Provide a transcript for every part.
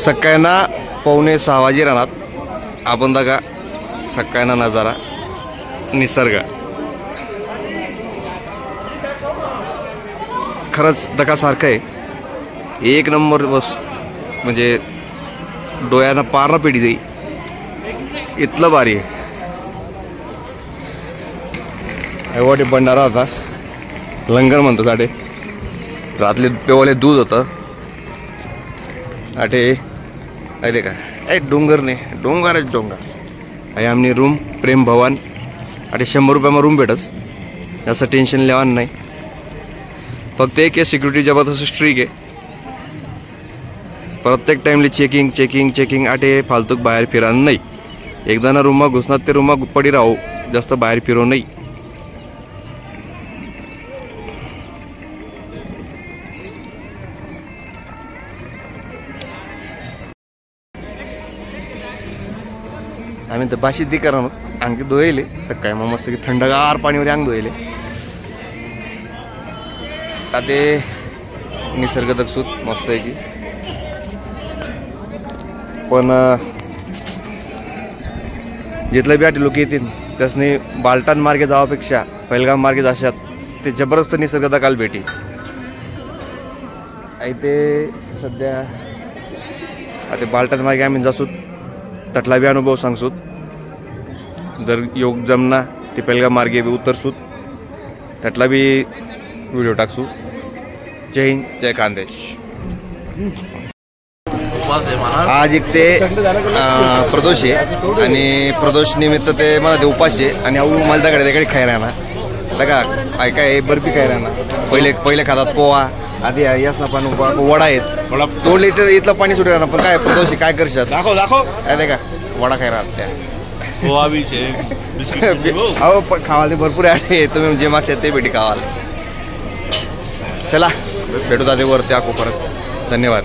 सकाळना 5:45 वाजे राहणार आपण बघा सकाळना नजारा निसर्ग खरंच दगासारखं आहे एक नंबर बस म्हणजे डोळ्यांना पारणं पेटी जाई इतलं भारी आहे एवढे भंडारा होता लंगर म्हणतो साडे रातले पेवले दूध होतं आटे अरे का डोंगर नाही डोंगरच डोंगर आहे आमनी रूम प्रेम भवन आणि 100 रुपयाમાં रूम भेटस असं टेन्शन लेवान नाही फक्त एक सिक्युरिटी जबरदस्त स्ट्रिक आहे प्रत्येक टाइमली चेकिंग चेकिंग चेकिंग आटे फालतूक बाहेर फिरा नाही एकदा ना रूम घुसणार ते रूम पडी राहू जास्त बाहेर फिरव नाही आम्ही तर बाशी दी करा अंगी धुयले सकाळी मग मस्त थंडगार पाणीवर अंग धुयले ते निसर्ग दक्षुत मस्त आहे की पण जिथले बी आटे लोक येतील त्यासनी बालटान मार्गे जावापेक्षा पहिलगाम मार्गे जाशात ते जबरदस्त निसर्ग दकाल भेटी आहे ते सध्या आता बालटान मार्गे आम्ही जासूत तटला बी अनुभव सांगसूत जर योग जमना ते पहिलगाम मार्गे बी उतरसूत तटला बी व्हिडिओ टाकसू जय हिंद जय खानदेश आज एक ते प्रदोष आहे आणि प्रदोष निमित्त ते मला ते उपास आहे आणि अऊ मला त्याकडे खाय राहणार लगा काय बर्फी खाय राहणार पहिले खातात पोहा आधी यास ना पण वडा आहेत तोडले इथलं पाणी सुटू राहणार पण काय प्रदोष काय करशात दाखव अरे का वडा खाय राहत त्या अहो खावाले भरपूर आहे तुम्ही जे मागशात ते भेटी खावाल चला भेटू दादे वर त्या परत धन्यवाद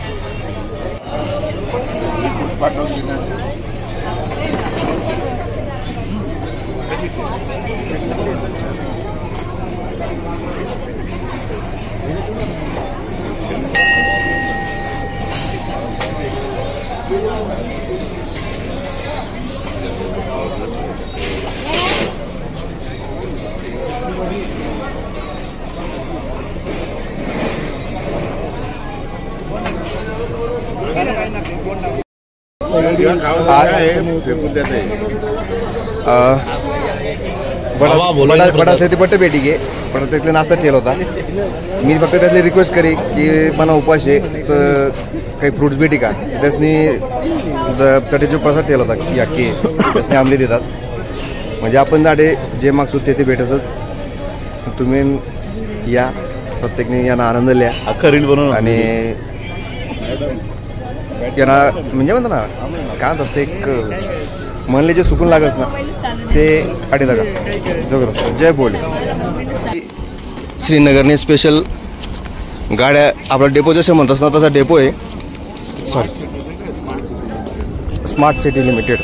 बडा ते बट्ट भेटी गे पण त्यातले नाश्ता ठेवला होता मी फक्त त्यातले रिक्वेस्ट करी की मला उपास आहे तर काही फ्रुट्स भेटी का त्यासनी तटेचे प्रसाद ठेवला होता या की त्यासनी आमले देतात म्हणजे आपण जाडे जे मागसू ते भेटतच तुम्ही या प्रत्येकने यांना आनंद लिहा रील बनवून आणि यांना म्हणजे म्हणतो ना काय असतं एक म्हणले जे सुकून लागत ना ते आटे जागा जबरदस्त जय बोले श्रीनगरने स्पेशल गाड्या आपला डेपो जसं म्हणतात ना तसा डेपो आहे सॉरी स्मार्ट सिटी लिमिटेड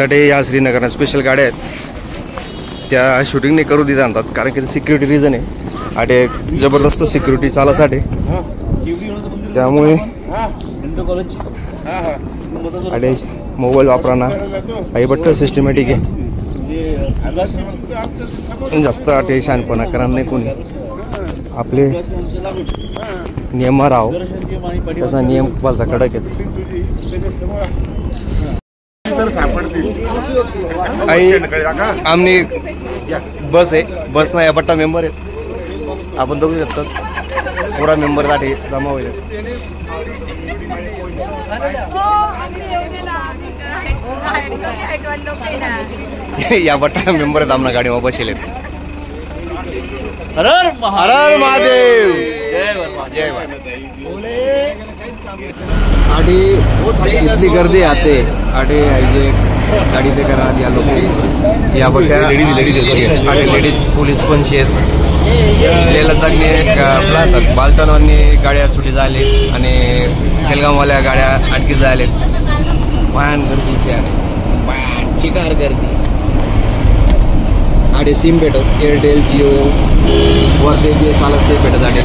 तटे या श्रीनगरने स्पेशल गाड्या आहेत त्या शूटिंग नाही करू देत आणतात कारण की सिक्युरिटी रिझन आहे आटे जबरदस्त सिक्युरिटी चालासाठी त्यामुळे आटे मोबाईल वापराना काही बट्ट सिस्टमॅटिक आहे जास्त आटे शानपणा करा नाही कोणी आपले नियम राहो त्याचा नियम पालता कडक आहेत आमनी बस आहे बस ना या बट्टा मेंबर आहेत आपण बघू शकतात पुरा मेंबर साठी जमा होईल या बट्टा मेंबर आहेत आमना गाडीवर बसले हर हर महादेव जय आधी इतनी गर्दी आते आडे आईजे गाडी ते करा या लोक या बट्या लेडीज पोलीस पण शेत लेह लद्दाखने बालतानवांनी गाड्या सुटी झाले आणि हेलगामवाल्या गाड्या अटकी झाले पान गर्दी चिकार गर्दी आडे सिम भेटत एअरटेल जिओ वरते जे चालत ते भेटत आडे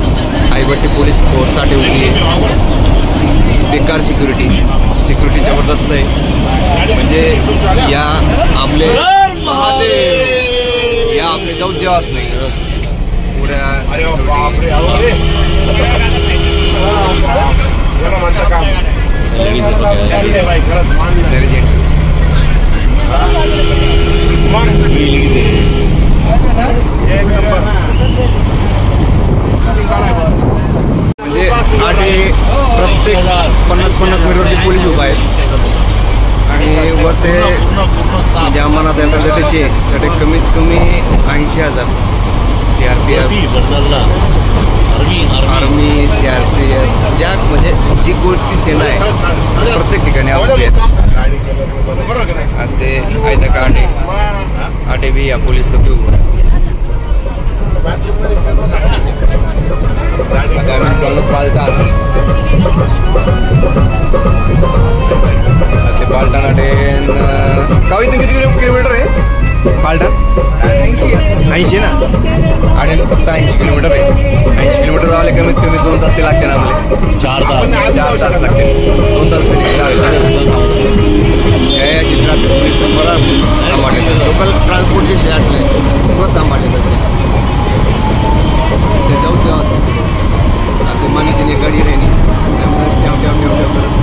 आईबट्टी पोलीस फोर्स आडे होती बेकार सिक्युरिटी जबरदस्त आहे म्हणजे या आपले या आपले जाऊ देवात नाही पुऱ्या म्हणजे आधी प्रत्येक 50-50 मीटरवरती पोलीस उभा आहेत आणि वर ते म्हणजे आम्हाला द्यायला तसे त्याचे कमीत कमी 80,000 CRPF आर्मी CRPF ज्या म्हणजे जी गोष्टी सेना आहे प्रत्येक ठिकाणी आवडते आणि ते आहे का आटे बी या पोलीस लोक उभं आता आम्ही चाललो पालतान ते पालतान आटे गाव इथून किती किलोमीटर आहे पालतान 80 ना आणि फक्त 80 किलोमीटर आहे 80 किलोमीटर आले कमीत कमी 2 तास ते लागते ना आम्हाला 4 तास लागते 2 तास या क्षेत्रात बरं थांबाटे लोकल ट्रान्सपोर्टचे शेअर खूप थांबाटे ते जाऊ तेव्हा आता मागे तिने गाडी राहिली करत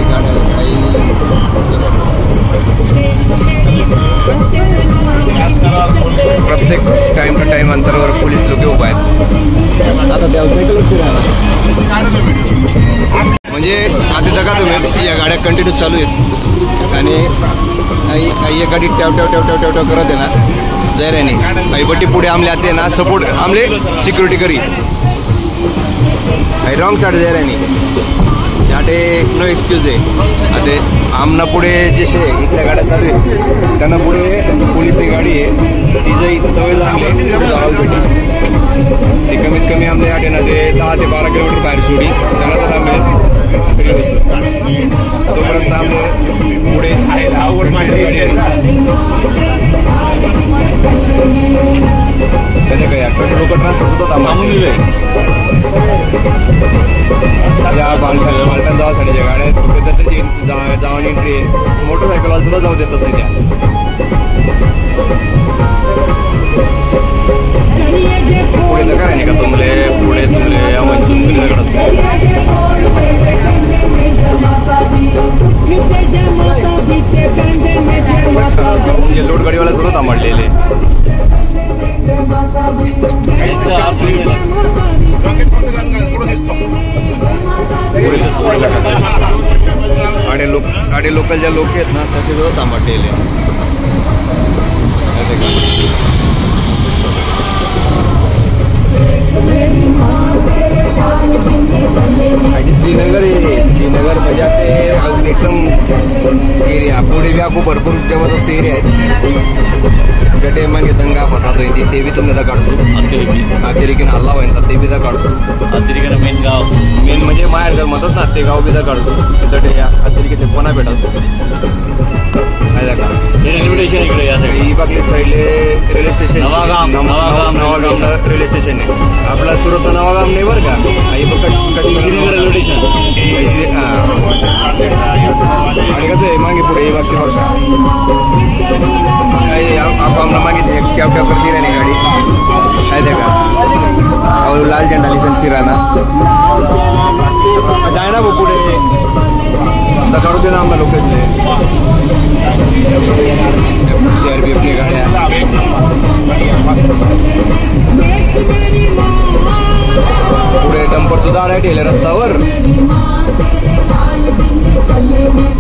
गाड्या काही प्रत्येक टाइम टू टाइम अंतरावर पोलीस लोक उभा आहेत आता व्यावसायिकच फिरायला म्हणजे आता बघा तुम्ही या गाड्या कंटिन्यू चालू आहेत आणि एक गाडी टॅव करत आहे ना जैराने आईबट्टी पुढे आमले आते ना सपोर्ट आमले सिक्युरिटी करी रॉंग साइड जैराने त्याटे नो एक्सक्यूज आहे आता आमना पुढे जसे इथल्या गाड्या चालू आहे त्यांना पुढे पोलीसची गाडी आहे ती जरी तवे लागले ते कमीत कमी आमले आटे ना ते 10 ते 12 किलोमीटर बाहेर सोडी त्यांना तर आम्ही तोपर्यंत आमले पुढे आवड माझी गाडी आहे त्याच्या काही लोक ट्रान्सपोर्ट सुद्धा थांबून दिले या बालकान जावासाठीच्या गाड्या जाऊन एंट्री मोटरसायकलला सुद्धा जाऊ देतात नाही त्या पुढे तर काय नाही का तुमले पुढे तुमले म्हणजे लोड गाडीवाला सुद्धा थांबलेले आणि लोकल ज्या लोक आहेत ना त्याचे सुद्धा थांबलेले श्रीनगर आहे श्रीनगर म्हणजे ते एकदम एरिया पुढे बी आपको भरपूर जबरदस्त एरिया आहे जटे मागे दंगा फसाद होती ते बी तुम्ही काढतो अतिरेकीनं हल्ला व्हायचा ते बी काढतो अतिरेकीनं मेन म्हणजे माहेर घर म्हणतात ना ते गाव बी काढतो जटे या अतिरेकीचे कोणा भेटतो इन्व्हिटेशन इकडे या सगळी बाकी साईडले railway station Navagam railway station आहे आपला सुरत नवागाम नाही बरं का श्रीनगर रेल्वे स्टेशन आणि कसं आहे मागे पुढे बाकी वर्ष आम्हाला मागे कॅब करते नाही गाडी आहे ते का और लाल झंडा लिसन फिराना जाय ना भाऊ पुढे आता काढू दे ना आम्हाला लोकांचे CRPF गाड्या पुढे डंपर सुद्धा आलाय ठेले रस्त्यावर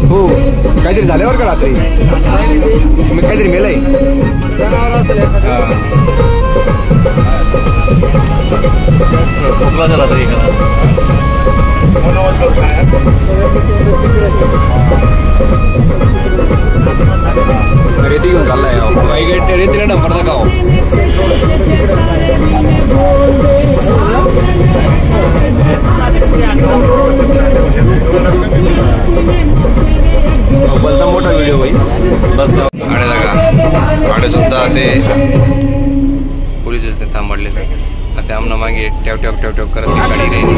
हो काहीतरी झाल्यावर का रात्री मी काहीतरी मेलाय खोकला झाला तरी रेती घेऊन चाललाय काही रेतीला डंपर दाखव बोलता मोठा व्हिडिओ होईल बस गाड्या जागा गाड्या सुद्धा ते पोलीसच ते थांबडले ते आमना मागे ठेव ठेव ठेव ठेव करत ती गाडी गेली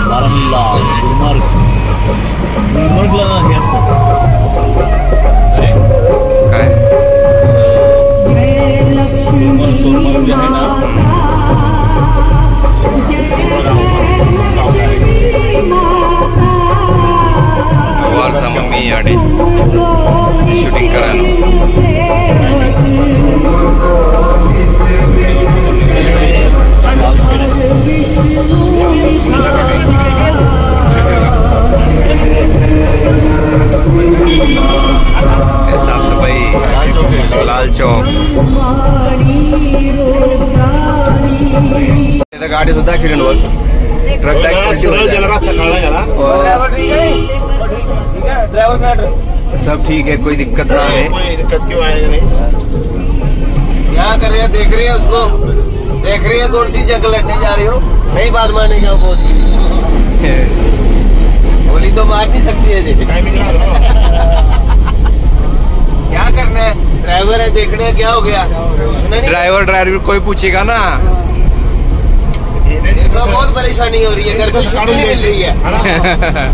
बारामुल्ला गुलमर्गला हे असतं काय सोनमर्ग जे आहे ना वारसा मम्मी याडे शूटिंग करायला साफ सफाई लाल चौक गाड़ी सुद्धा एक्सीडेंट हुआ ट्रक सब ठीक है कोई दिक्कत ना है क्या कर रहे हैं देख रही है उसको देख रही है कौन सी जगह लड़ने जा रही हो नहीं बात मारने जाओ गोली तो मार नहीं सकती है जी क्या करना है ड्राइवर है देखने क्या हो गया ड्राइवर कोई पूछेगा ना इनको बहुत परेशानी हो रही है घर की छुट्टी नहीं मिल रही है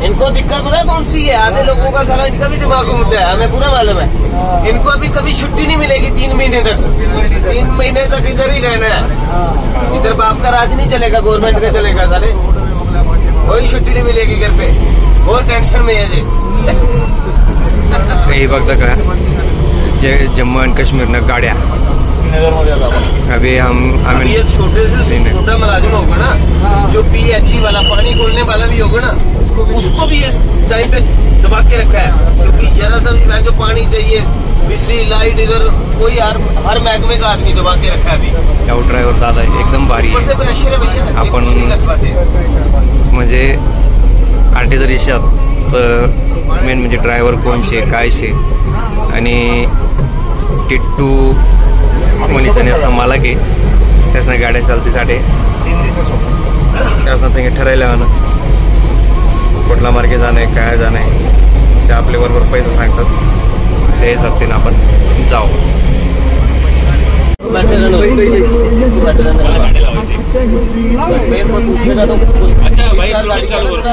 इनको दिक्कत पता है कौन सी है आधे लोगों का साला इनका भी दिमाग घूमता है हमें पूरा मालूम है इनको अभी कभी छुट्टी नहीं मिलेगी 3 महीने तक 3 महीने तक इधर ही रहना है इधर बाप का राज नहीं चलेगा गवर्नमेंट का चलेगा साले कोई छुट्टी नहीं मिलेगी घर पे बहुत टेंशन में है जी यही वक्त का जम्मू एंड कश्मीर में गाड़िया अभी हम एक छोटे से छोटा मुलाजिम होगा ना जो PHE वाला पानी खोलने वाला भी होगा ना उसको भी इस टाइम पे दबा के रखा है क्योंकि जरा सा जो पानी चाहिए बिजली लाइट इधर कोई हर महकमे का आदमी दबा के रखा है अभी ड्रायव्हर दादा एकदम भारी आपण म्हणजे आरटीचा रिक्षात मेन म्हणजे ड्रायव्हर कोणशे कायशे आणि टिट्टू मनीषाने असता मला की त्यासना गाड्या चालतीसाठी त्यासना त्यांनी ठरायला ना कुठला मार्गे जाणे काय जाणे ते आपल्या बरोबर पैसे सांगतात ते हिसाबतीनं आपण जाऊ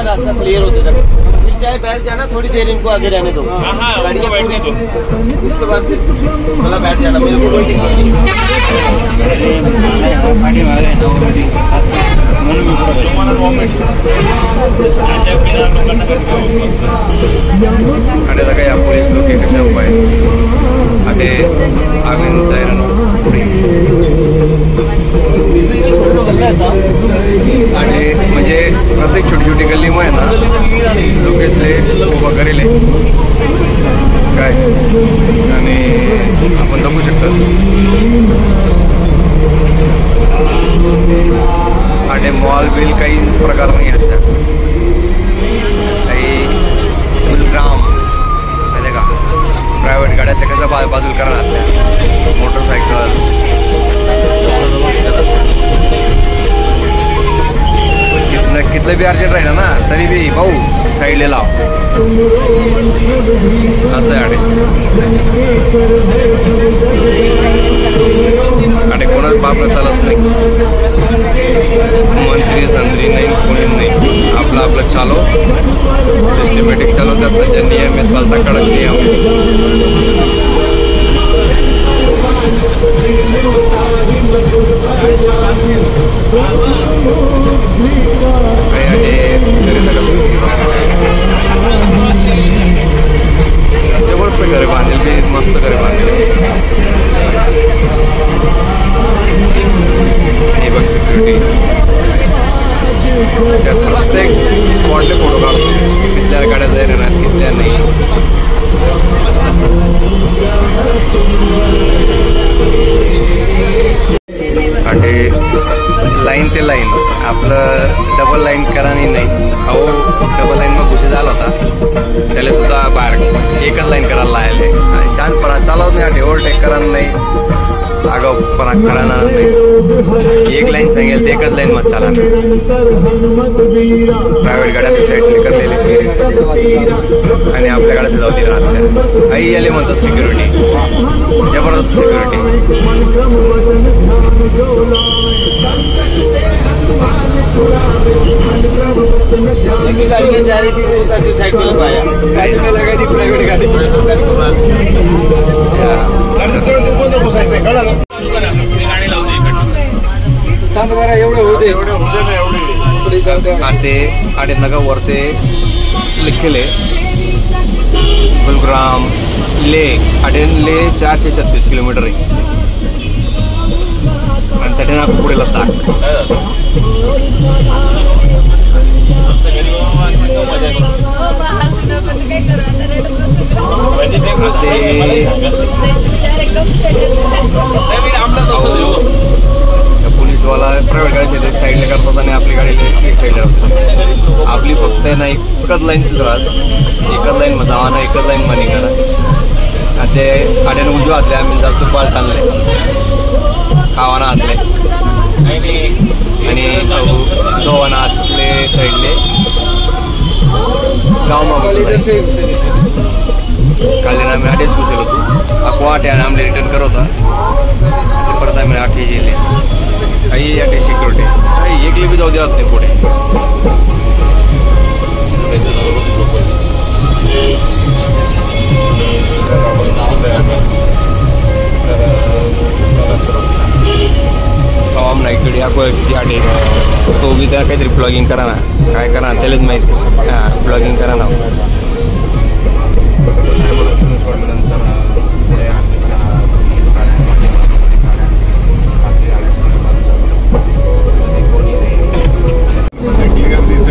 रास्ता क्लियर होते चाहे बैठ जाना थोड़ी देर इनको आगे रहने दो गाड़ियाँ बैठने दो उसके बाद फिर मतलब बैठ जाना मेरे को कोई दिक्कत नहीं या पोलीस लोक कशा उपाय आटे आगे आणि म्हणजे प्रत्येक छोटी छोटी गल्लीमुळे ना लोक इथले उभं करेले काय आणि आपण बघू शकतो आणि मॉल बिल काही प्रकार नाही अशा काही फुलग्राम माहिती का प्रायव्हेट गाड्या त्या कसं बाजूला करणार मोटरसायकल कितलं बी अर्जंट राहिलं ना तरी बी भाऊ साईडला लाव असं आहे आणि कोणाच बापला चालत नाही मंत्री संत्री नाही कोणी नाही आपलं आपलं चालव सिस्टमॅटिक चालवतात त्याच्या नियमित पालता कडक नियम जबरदस्त घरे बांधेल मस्त घरे बांधेल हे बघ सिक्युरिटी प्रत्येक स्पॉटले फोटो काढतो कितल्या गाड्या जायला ना कितल्या नाही आणि लाईन ते लाईन आपलं डबल लाईन करानी नाही अहो डबल लाईन मग घुशी झाला होता त्याला सुद्धा बाहेर एकच लाईन करायला लागले शांतपणा चालवत नाही ओव्हरटेक करा नाही आगाऊपणा करायला नाही. एक लाईन सांगेल ते एकच लाईन मध्ये चाला. प्रायव्हेट गाड्या साईडले करलेले आणि आपल्या गाड्या जाऊ दिल्या राहत्या. आई आले म्हणतो सिक्युरिटी, जबरदस्त सिक्युरिटी. गाड़ी जा रही थी साइकिल पाया गाड़ी में लगा दी प्राइवेट गाड़ी एवढे होते आटे आटे नगा वरते लिखेले गुलग्राम ले आडेन ले 436 किलोमीटर आहे आणि त्याने आपण पुढे लद्दाख. पोलीसवाला प्रायव्हेट गाडी साईडला करतात आणि आपली गाडी एक साईडला असतात. आपली फक्त ना एकच लाईन राहत, एकच लाईन मध्ये जावा ना एकच लाईन मध्ये करा. आणि ते गाड्याने उजवा हातले आम्ही जास्त पास आणले खावाना हातले आणि दोवाना हातले साईडले गाव मागून काल आम्ही आठेच पुसेल होतो. अको आठे आणि आमले रिटर्न करत होता. परत आम्ही आठे गेले काही आठे सिक्युरिटी काही एकली बी जाऊ देत नाही पुढे. गावामला इकडे अकोची आठे तो बी त्या काहीतरी ब्लॉगिंग करा ना काय करा त्यालाच माहिती. हां ब्लॉगिंग करा ना.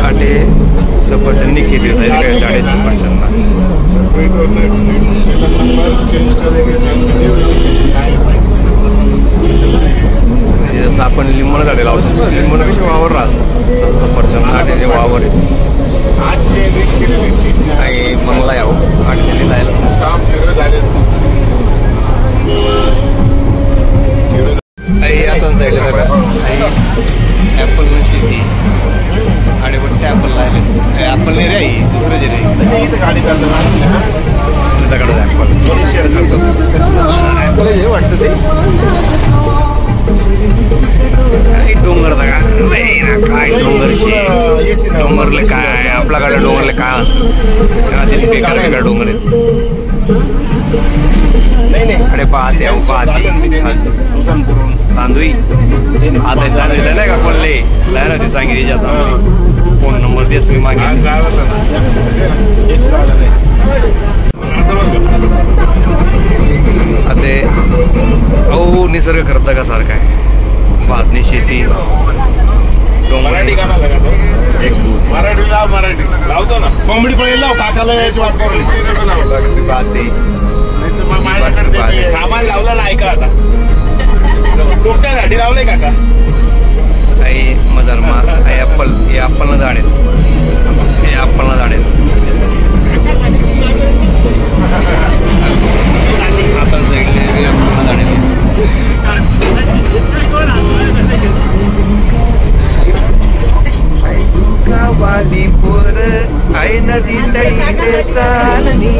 आटे सफरचंदी खेती होता है साढ़े सफरचंद जसं आपण लिंबण झाडे लावतो लिंबणापेक्षा वावर राहतो सफरचंद आटे वावर आहे मंगला यावं आठशे जायला आता साईडला बघा ॲपल शेती आणि पण ते ॲपल राहिले ॲपल नाही रे आई दुसरं जे रे गाडी चालतं ॲपल हे वाटतं ते काय डोंगर का नाही ना काय डोंगरशी डोंगरले काय आपल्याकडे डोंगरले काय असतं बेकार बेकार डोंगर नाही अरे पाहते तांदुई आता तांदूळ नाही का कोणले लय ना सांगितली जाता फोन नंबर देस मी मागे आता अहो निसर्ग करता का सारखा आहे. भातनी शेती मराठी गाणं मराठी लाव मराठी लावतो ना कोंबडी पडेल लाव काकाला यायची वाट सामान लावलेला ऐका आता तुमच्या गाडी लावलंय काका आई मदरमा आई ॲपल हे ॲपलनं झाड आहेत हे ॲपलनं झाड आहेत. आता ॲपलनं झाड आहेत. वाली पोर आई नदी तळीले चालणी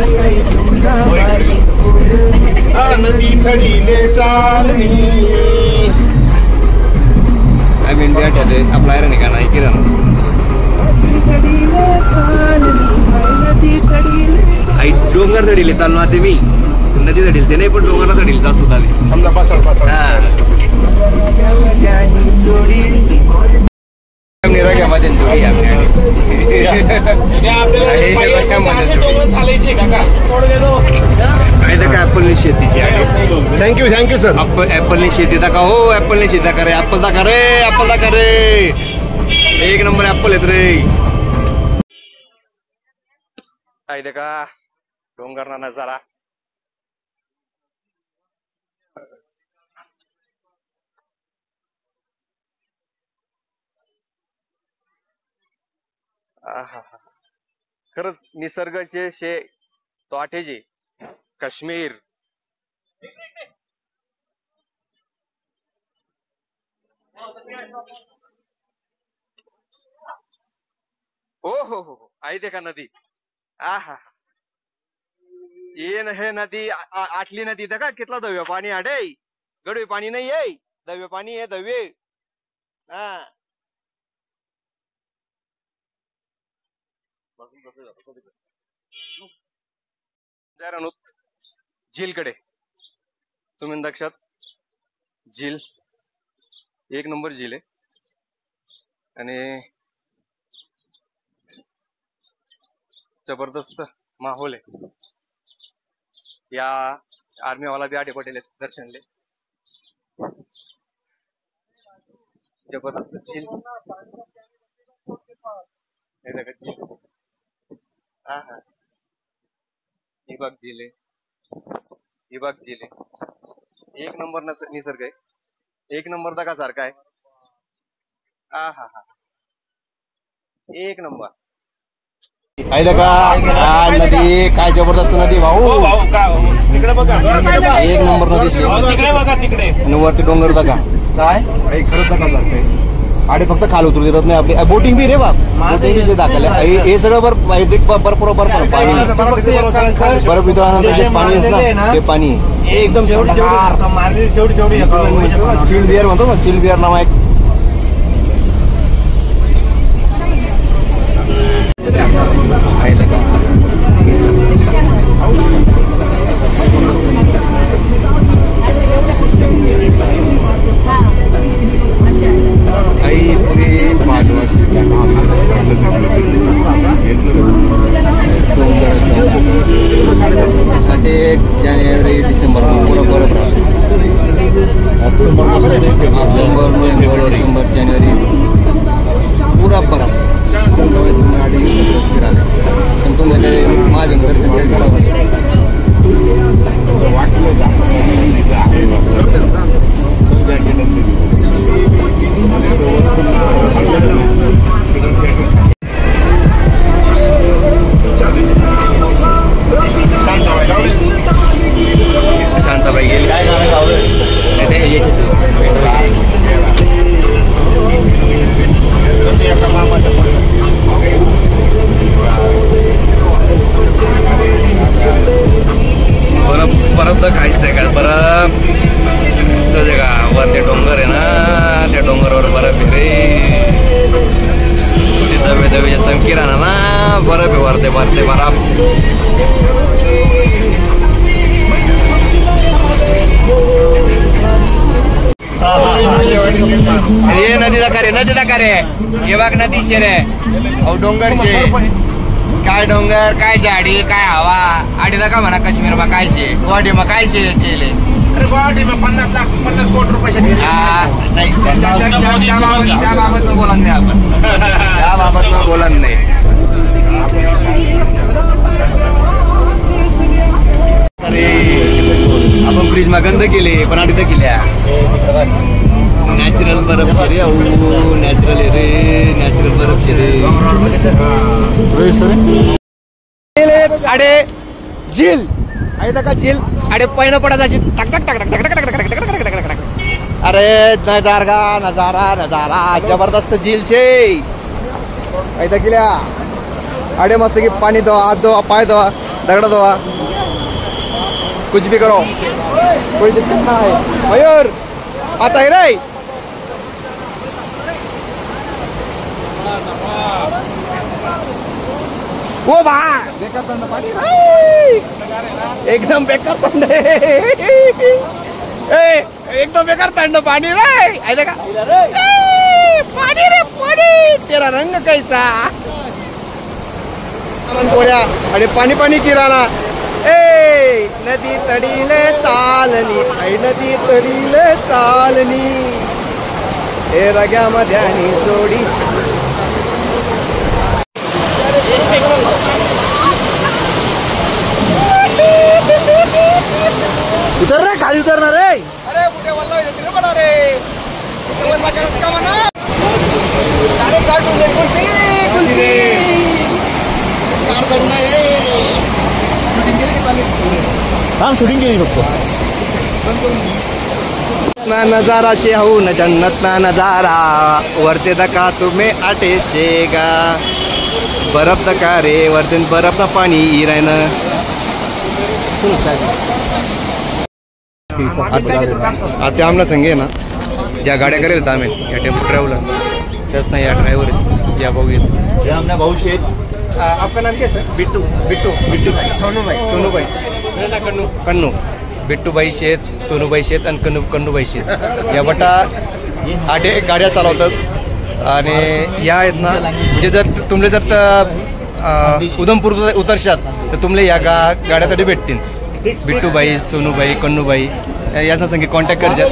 नदी तळीले चालणी आम्ही इंडिया ठेवते आपला आहे नाही का नाही किरण आई डोंगर तडीले चाललो आता मी नदी तडील ते नाही पण डोंगरला तडील जास्त झाले समजा बसल निराग्यामध्ये जोडी ॲपलनी शेतीची आहे. Thank you sir. ॲपलनी शेती दाखा हो ॲपलनी शेती दाखा रे ॲपल दाखा रे ॲपल दाखा रे एक नंबर ॲपल येत रे. आहे ते का डोंगर ना नजारा खरंच निसर्गाचे शे तोटेजे काश्मीर हो आई देखा नदी आहा ये न हे नदी आटली नदी का कितला दव्य पाणी आडे गडवे पाणी नाही आहे दव्य पाणी आहे दव्य हा झीलकडे तुम्ही लक्षात झील एक नंबर झील आहे आणि जबरदस्त माहोल आहे या आर्मी वाला भी आठे पटेल दर्शनले जबरदस्त झील विभाग झील एक नंबर निसर्ग आहे एक नंबर दगा सारखा आहे हा एक नंबर नदी काय जबरदस्त नदी भाऊ तिकडे बघा एक नंबर नदी तिकडे बघा तिकडे आणि वरती डोंगर दगा काय खरंच दगा चालतंय आडे फक्त खाल उतरू देतात नाही आपली बोटिंग बी रे बाप बोटिंग दाखवलं हे सगळं बर्फ पाणी बर्फ वितळल्यानंतर पाणी ना ते पाणी एकदम चिल बिअर म्हणतो ना चिल बिअर नाव आहे जानेवारी डिसेंबर पूरा बरफ ऑक्टोबर नोव्हेंबर डिसेंबर जानेवारी पूरा बरफ पण तुम्हाला माझ्या दर्शन शांताबाई गेली काय गाणं गावलं परत खायचंय का परत तुझे का वर ते डोंगर आहे ना त्या डोंगरवर बरफ आहे रे दवे दवेच्या चमकी राहणार ना बरफ आहे वरते बरफ ये नदी का रे ये बघ नदी शे रे अहो डोंगर शे काय डोंगर काय झाडी काय हवा आडी का म्हणा काश्मीर मा काय शे गुवाहाटी मा काय शे केले अरे गुवाहाटी में 50 कोटी रुपये नाही त्याबाबत बोला नाही आपण त्याबाबत बोला नाही आपण फ्रीज मा गंध केले पण आडी तर केल्या नॅचरल बर्फ शे रे नॅचरल आहे रे नॅचरल बर्फ शे रे अडे झील आहे का झील अडे पैन पडत अशी टक टक टक टक टक टक टक टक टक टक अरे नजारा जबरदस्त झील छे ऐता केल्या अडे मस्त की पाणी दो हाथ दो पाय दो दगड़ा दो कुछ भी करो कोई दिक्कत ना है मयूर आता है रे वो बा बेकार थंड पाणी एकदम बेकार थंड एकदम बेकार थंड पाणी रे ऐका का पाणी रे पाणी तेरा रंग कैसा पोऱ्या अरे पाणी पाणी किराणा नदी तडीले चालनी आई नदी तडीले चालनी हे रग्यामध्ये आणि जोडी उतर रे खाली उतरणार रे अरे कुठे वल्ला रे बडा रे कुठे वल्ला करस का म्हणा अरे काढून दे कुठे कुठे कार करू नये शूटिंग केली की चालेल शूटिंग केली फक्त ना नजारा शेहू न जन्नत ना नजारा वरते दका तुम्ही आटे शेगा बर्फ दका रे वरते बर्फ ना पाणी इरायन आता आमना संगे ना ज्या गाड्या करेल आम्ही या टेम्पो ट्रॅव्हलर त्याच नाही या ड्रायव्हर या भाऊ येत आमना भाऊ शेत. आपका नाम क्या सर? बिट्टू बिट्टू बिट्टू सोनूभाई सोनूभाई कन्नू बिट्टूबाई शेत सोनूबाई शेत आणि कन्नूबाई शेत या बटा 8 गाड्या चालवतात आणि या आहेत ना म्हणजे जर तुमले जर उधमपूर उतरशात तर तुमले या गाड्यासाठी भेटतील. बिट्टूबाई सोनूबाई कन्नूबाई याचा संगे कॉन्टॅक्ट करजा.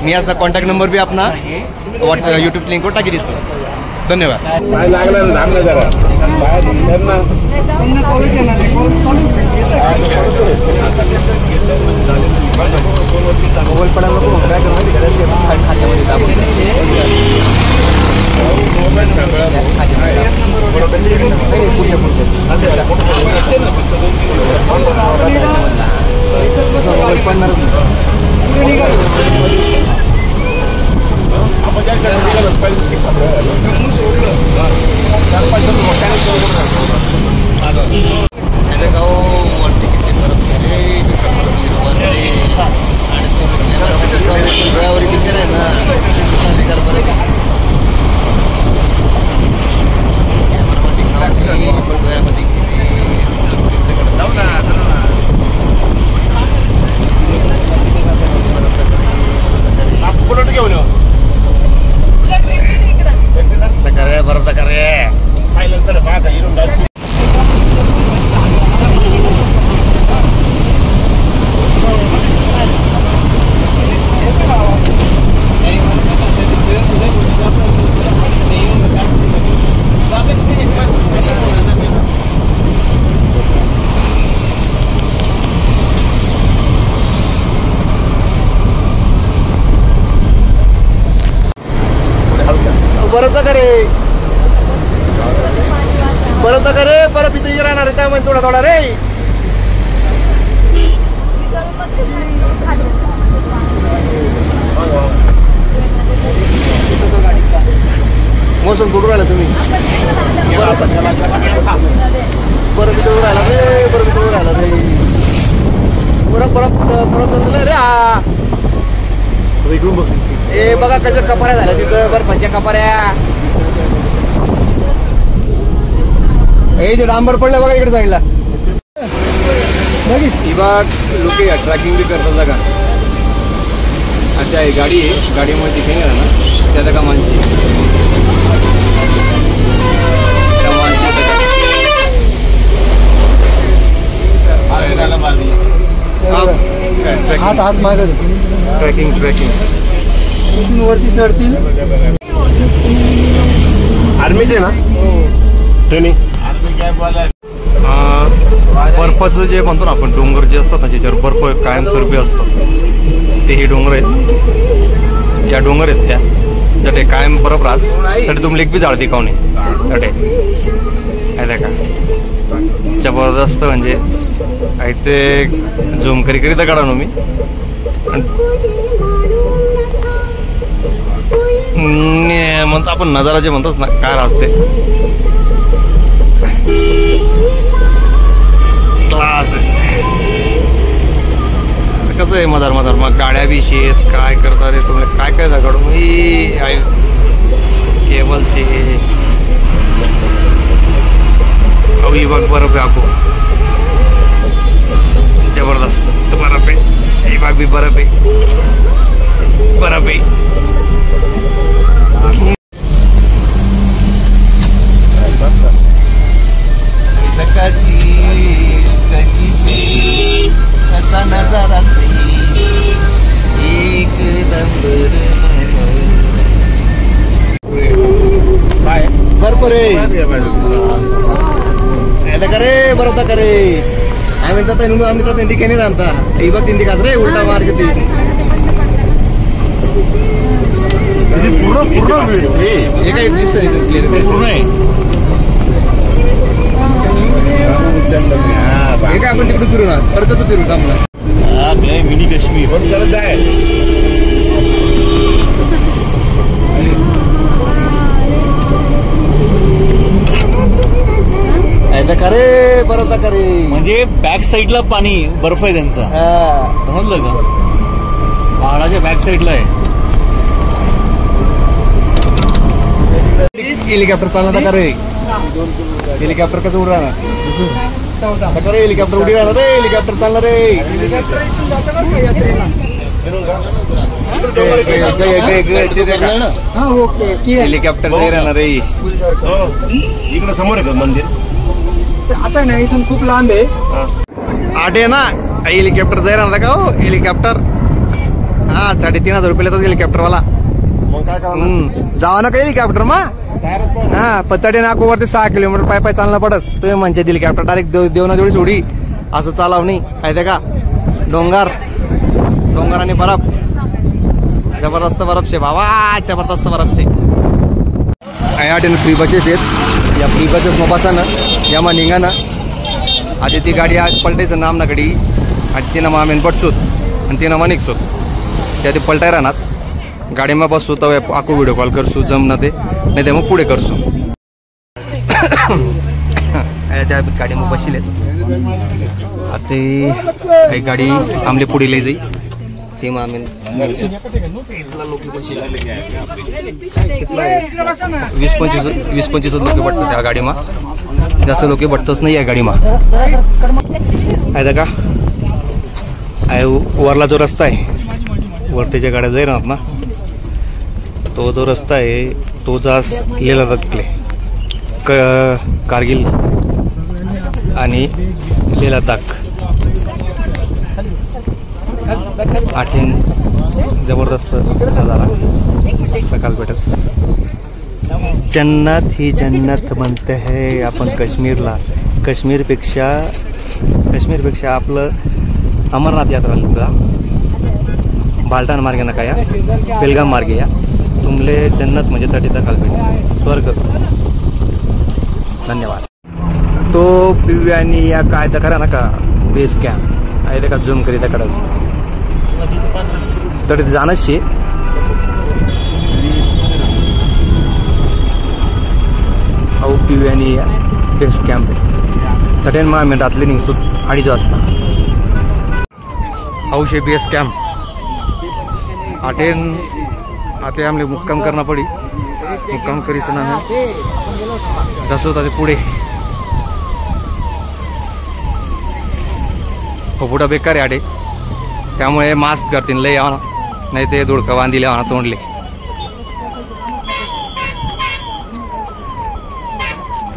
मी याचा कॉन्टॅक्ट नंबर भी अपना व्हॉट्सअप यूट्यूब लिंकवर टाकी दिसतो. धन्यवाद. काय लागलं ना जरा बाहेर मोबाईल पडायला नको खात्यामध्ये दाबून मोबाईल पडणार परत करे परत इथे राहणार आहे त्यामुळे थोडा थोडा रे मोसम कुठून राहिला तुम्ही परत इथे राहिला रे परत इथे राहिला रे परत परत परत रे ए बघा कसं कपाऱ्या झाल्या तिथं बर्फाच्या कपाऱ्या. हे डांबर पडलं बघा इकडे साईडला ही बाग लोक ट्रॅकिंग भी करतात जागा. अच्छा गाडी आहे गाडीमुळे तिथे गेला ना त्या जागा माणशी हात माग ट्रॅकिंग ट्रॅकिंग वरती चढतील. आर्मीचे ना ट्रेनिंग बर्फाचं जे म्हणतो ना आपण डोंगर जे असतात ना ज्याच्यावर बर्फ कायमस्वरूपी असतो ते हे डोंगर आहेत. या डोंगर आहेत त्या जटे कायम बर्फ राहत तरी तुम्ही लेक बी जाळती कावणे तटे आहे का जबरदस्त म्हणजे आहे ते झूम करी करी तर काढा मी म्हणतो आपण नजारा जे म्हणतोच ना काय असते क्लास कसं आहे मदार मदार मग गाड्या बी शेत काय करतात रे तुम्ही काय काय दगड केबल से अभी बघ बर्फ आहे आपको जबरदस्त बर्फ आहे ही बाग भी बर्फ आहे बर्फ आहे. ऐसा नजारा सही एकदम बर्फ रे करे बरोबर करे आम्ही तर तिंडी केली राहता ही बघ तिंडी काच रे उलटा मार्ग ती पूर्ण पूर्ण हे काही दिसत क्लिअर पूर्ण आहे. हे काय आपण तिकडे फिरू ना परत कसं फिरू का मला मिनी काश्मीर रे बरं का रे. म्हणजे बॅक साईडला पाणी बर्फ आहे त्यांचा, समजलं का? पहाडाच्या बॅक साईडला आहे. हेलिकॉप्टर चालणार का रे? हेलिकॉप्टर कसं उड राहणार रे? हेलिकॉप्टर उडी राहणार रे. हेलिकॉप्टर चालणार रे. हेलिकॉप्टर नाही राहणार रे. इकडे समोर आहे का मंदिर? आता नाही, इथून खूप लांब आहे. आठे ना हेलिकॉप्टर जाय राहणार का हो? हेलिकॉप्टर 3,500 रुपये येतात हेलिकॉप्टरवाला. मग काय काम जावा ना का हेलिकॉप्टर मग पत्ताडे नाकोवरती 6 किलोमीटर पाय पाय चालणं पडस. तुम्ही म्हणजे हेलिकॉप्टर डायरेक्ट देवना जोडी सोडी असं चालाव नाही माहिती का? डोंगर आणि बर्फ, जबरदस्त बर्फ शे बाबा, जबरदस्त बर्फ शे. आणि फ्री बसेस आहेत. या फ्री बसेस मग बसा ना, या मग निघा ना. आधी ती गाडी आज पलटायचं नाम ना गाडी, आणि तिनं मग आम्ही पटसूत आणि तिनं मग निघसोत. त्या ते पलटाय राहणार गाडी मग बसतो तर आखो व्हिडिओ कॉल करसू जम ना ते, नाही ते मग पुढे करसू. त्या गाडी मग बसलेत. आता काही गाडी आमले पुढे लई जाई ते मग आम्ही 20-25 लोक बटतच या गाडी मा. जास्त लोक बटतच नाही या गाडी मा. आहे का वरला जो रस्ता आहे, वरतीच्या गाड्या जाई राहणार ना, तो जो रस्ता आहे तो जास लेह लडाखले कारगिल आणि लेह लडाख आठीन जबरदस्त नजारा सकाळ भेटत. जन्नत ही जन्नत म्हणते है आपण काश्मीरला. काश्मीरपेक्षा आपलं अमरनाथ यात्रा बालटान मार्गे नका या, बेलगाम मार्गे या. तुमले जन्नत म्हणजे तटीचा खालपेट स्वर्ग. धन्यवाद. तो पिव्यानी या काय तर करा नका बेस कॅम्प आहे का झूम करी त्याकडे तरी जाणंच शे. अहो पिव्यानी या बेस कॅम्प आहे तटेन मग आम्ही रात्री निघतो 2:30 वाजता. हौशे बेस कॅम्प आटेन. आता आमले मुक्काम करणं पडी. मुक्काम करीत ना जसं होता ते पुढे पुढं बेकार आहे आडे, त्यामुळे मास्क करतील लय यावं नाही ते धुडकं बांधिले म्हणा तोंडले.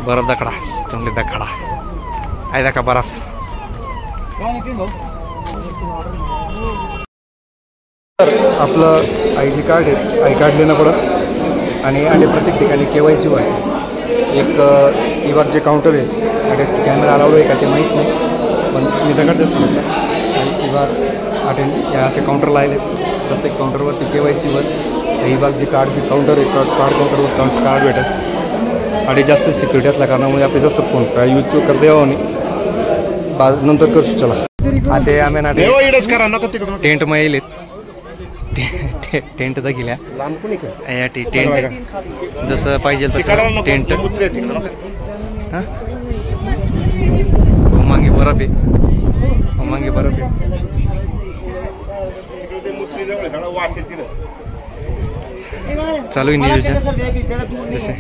बर्फ दकडा तोंडले दकडा आहे का बर्फ. आपलं आय कार्ड आहे, आय कार्ड लिहिणं पडस. आणि प्रत्येक ठिकाणी KYC वर्स एक विभागचे काउंटर आहे. आणि कॅमेरा अलाउड आहे का ते माहीत नाही, पण मी दगडतेच थोडंसं. विभाग अटेंड या असे काउंटर लावले. प्रत्येक काउंटरवरती KYC वर्स विभागचे कार्डचे काउंटर आहे. कार्ड काउंटरवर कार्ड भेटस. आणि जास्त सिक्युरिटी असल्या कारणामुळे आपले जास्त फोन काय यूज करता यावं नाही. नंतर करतो चला. आता आम्ही ना टेंट मग येईल. टेंट दाखिल्या या टेंट जसं पाहिजे तसं टेंट. मागे बर्फ आहे, मागे बर्फ आहे. चालू आहे नियोजन. जसे